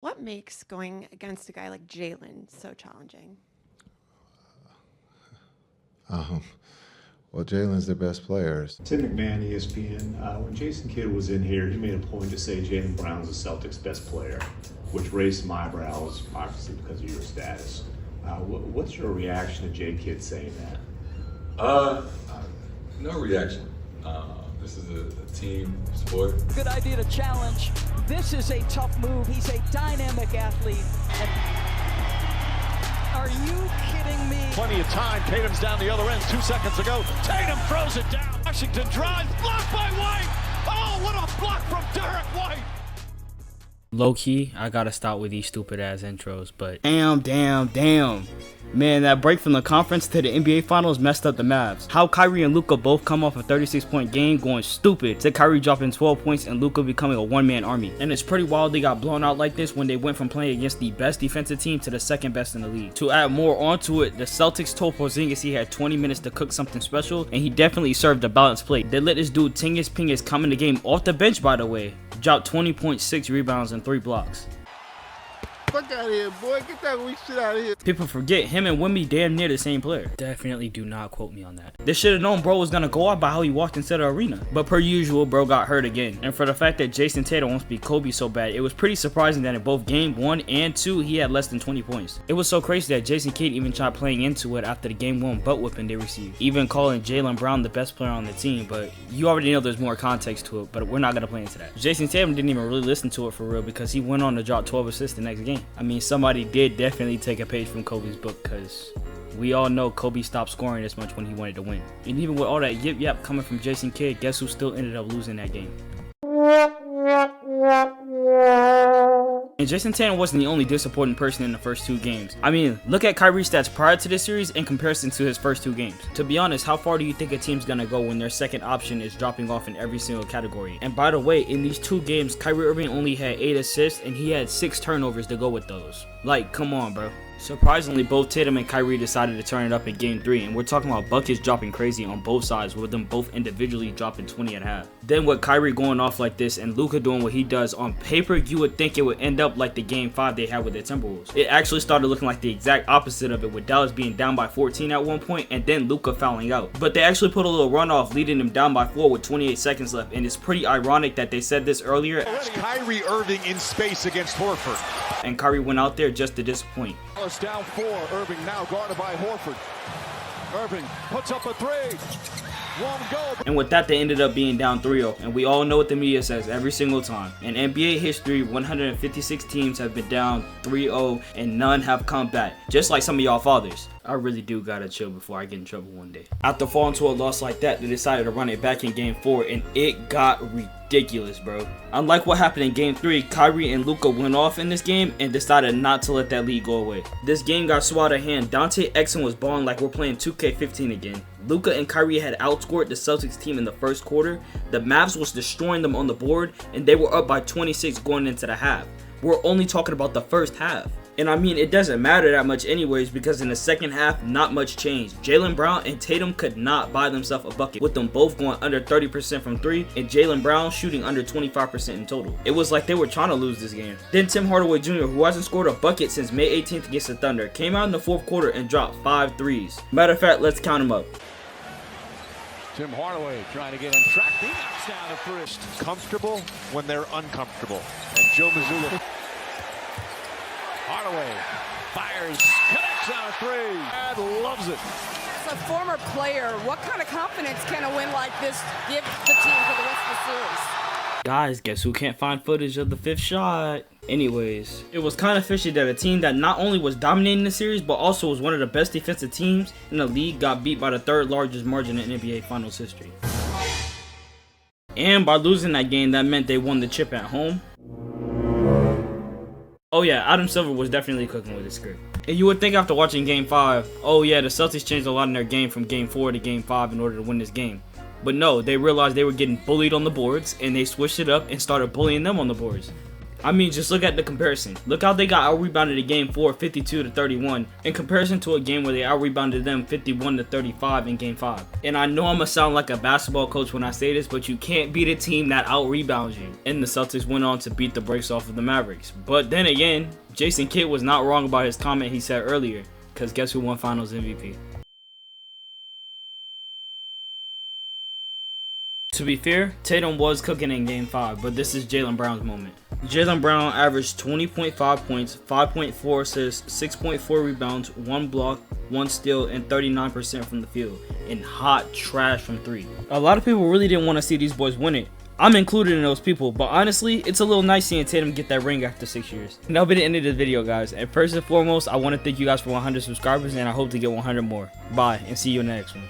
What makes going against a guy like Jalen so challenging? Um, well, Jalen's their best player. Tim McMahon, ESPN. When Jason Kidd was in here, he made a point to say Jalen Brown's the Celtics' best player, which raised some eyebrows, obviously because of your status. What's your reaction to Jay Kidd saying that? No reaction. This is a team sport. Good idea to challenge. This is a tough move. He's a dynamic athlete. Are you kidding me? Plenty of time. Tatum's down the other end 2 seconds ago. Tatum throws it down. Washington drives. Blocked by White. Oh, what a block from Derek White. Low key, I gotta stop with these stupid ass intros, but damn. Man, that break from the conference to the NBA Finals messed up the Mavs. How Kyrie and Luka both come off a 36-point game going stupid to Kyrie dropping 12 points and Luka becoming a one-man army. And it's pretty wild they got blown out like this when they went from playing against the best defensive team to the second best in the league. To add more onto it, the Celtics told Porzingis he had 20 minutes to cook something special, and he definitely served a balanced plate. They let this dude Tingus Pingus come in the game off the bench, by the way. Dropped 20.6 rebounds and 3 blocks. Fuck out of here, boy. Get that weak shit out of here. People forget him and Wemby damn near the same player. Definitely do not quote me on that. They should have known bro was gonna go out by how he walked into the arena. But per usual, bro got hurt again. And for the fact that Jason Tatum wants to be Kobe so bad, it was pretty surprising that in both game 1 and 2, he had less than 20 points. It was so crazy that Jason Kidd even tried playing into it after the game 1 butt whipping they received. Even calling Jalen Brown the best player on the team, but you already know there's more context to it, but we're not gonna play into that. Jason Tatum didn't even really listen to it for real because he went on to drop 12 assists the next game. I mean, somebody did definitely take a page from Kobe's book because we all know Kobe stopped scoring this much when he wanted to win. And even with all that yip yap coming from Jason Kidd, guess who still ended up losing that game? And Jason Tatum wasn't the only disappointing person in the first 2 games. I mean, look at Kyrie's stats prior to this series in comparison to his first 2 games. To be honest, how far do you think a team's gonna go when their second option is dropping off in every single category? And by the way, in these 2 games, Kyrie Irving only had 8 assists and he had 6 turnovers to go with those. Like, come on, bro. Surprisingly, both Tatum and Kyrie decided to turn it up in game 3, and we're talking about buckets dropping crazy on both sides, with them both individually dropping 20 at half. Then with Kyrie going off like this and Luka doing what he does, on paper you would think it would end up like the game 5 they had with the Timberwolves. It actually started looking like the exact opposite of it, with Dallas being down by 14 at one point and then Luka fouling out. But they actually put a little runoff, leading them down by 4 with 28 seconds left, and it's pretty ironic that they said this earlier. It's Kyrie Irving in space against Horford. And Kyrie went out there just to disappoint. Dallas down 4. Irving now guarded by Horford. Irving puts up a 3. Won't go. And with that, they ended up being down 3-0. And we all know what the media says every single time. In NBA history, 156 teams have been down 3-0 and none have come back. Just like some of y'all fathers. I really do gotta chill before I get in trouble one day. After falling to a loss like that, they decided to run it back in game 4 and it got ridiculous, bro. Unlike what happened in game 3, Kyrie and Luka went off in this game and decided not to let that lead go away. This game got so out of hand, Dante Exum was balling like we're playing 2K15 again. Luka and Kyrie had outscored the Celtics team in the first quarter. The Mavs was destroying them on the board and they were up by 26 going into the half. We're only talking about the first half. And I mean, it doesn't matter that much anyways because in the second half, not much changed. Jalen Brown and Tatum could not buy themselves a bucket, with them both going under 30% from 3 and Jalen Brown shooting under 25% in total. It was like they were trying to lose this game. Then Tim Hardaway Jr., who hasn't scored a bucket since May 18th against the Thunder, came out in the 4th quarter and dropped 5 threes. Matter of fact, let's count them up. Tim Hardaway trying to get in track. He knocks down the 3. Comfortable when they're uncomfortable. And Joe Mazzulla. Hardaway fires, connects on a 3, and loves it. As a former player, what kind of confidence can a win like this give the team for the rest of the series? Guys, guess who can't find footage of the 5th shot? Anyways, it was kind of fishy that a team that not only was dominating the series, but also was one of the best defensive teams in the league got beat by the 3rd largest margin in NBA Finals history. And by losing that game, that meant they won the chip at home. Oh yeah, Adam Silver was definitely cooking with his script. And you would think after watching game 5, oh yeah, the Celtics changed a lot in their game from game 4 to game 5 in order to win this game. But no, they realized they were getting bullied on the boards and they switched it up and started bullying them on the boards. I mean, just look at the comparison. Look how they got out-rebounded in game 4, 52-31, in comparison to a game where they out-rebounded them 51-35 in game 5. And I know I'm gonna sound like a basketball coach when I say this, but you can't beat a team that out-rebounds you. And the Celtics went on to beat the brakes off of the Mavericks. But then again, Jason Kidd was not wrong about his comment he said earlier, because guess who won Finals MVP? To be fair, Tatum was cooking in game 5, but this is Jaylen Brown's moment. Jaylen Brown averaged 20.5 points, 5.4 assists, 6.4 rebounds, 1 block, 1 steal, and 39% from the field, and hot trash from 3. A lot of people really didn't want to see these boys win it. I'm included in those people, but honestly, it's a little nice seeing Tatum get that ring after 6 years. And that'll be the end of this video, guys. And first and foremost, I want to thank you guys for 100 subscribers, and I hope to get 100 more. Bye, and see you in the next one.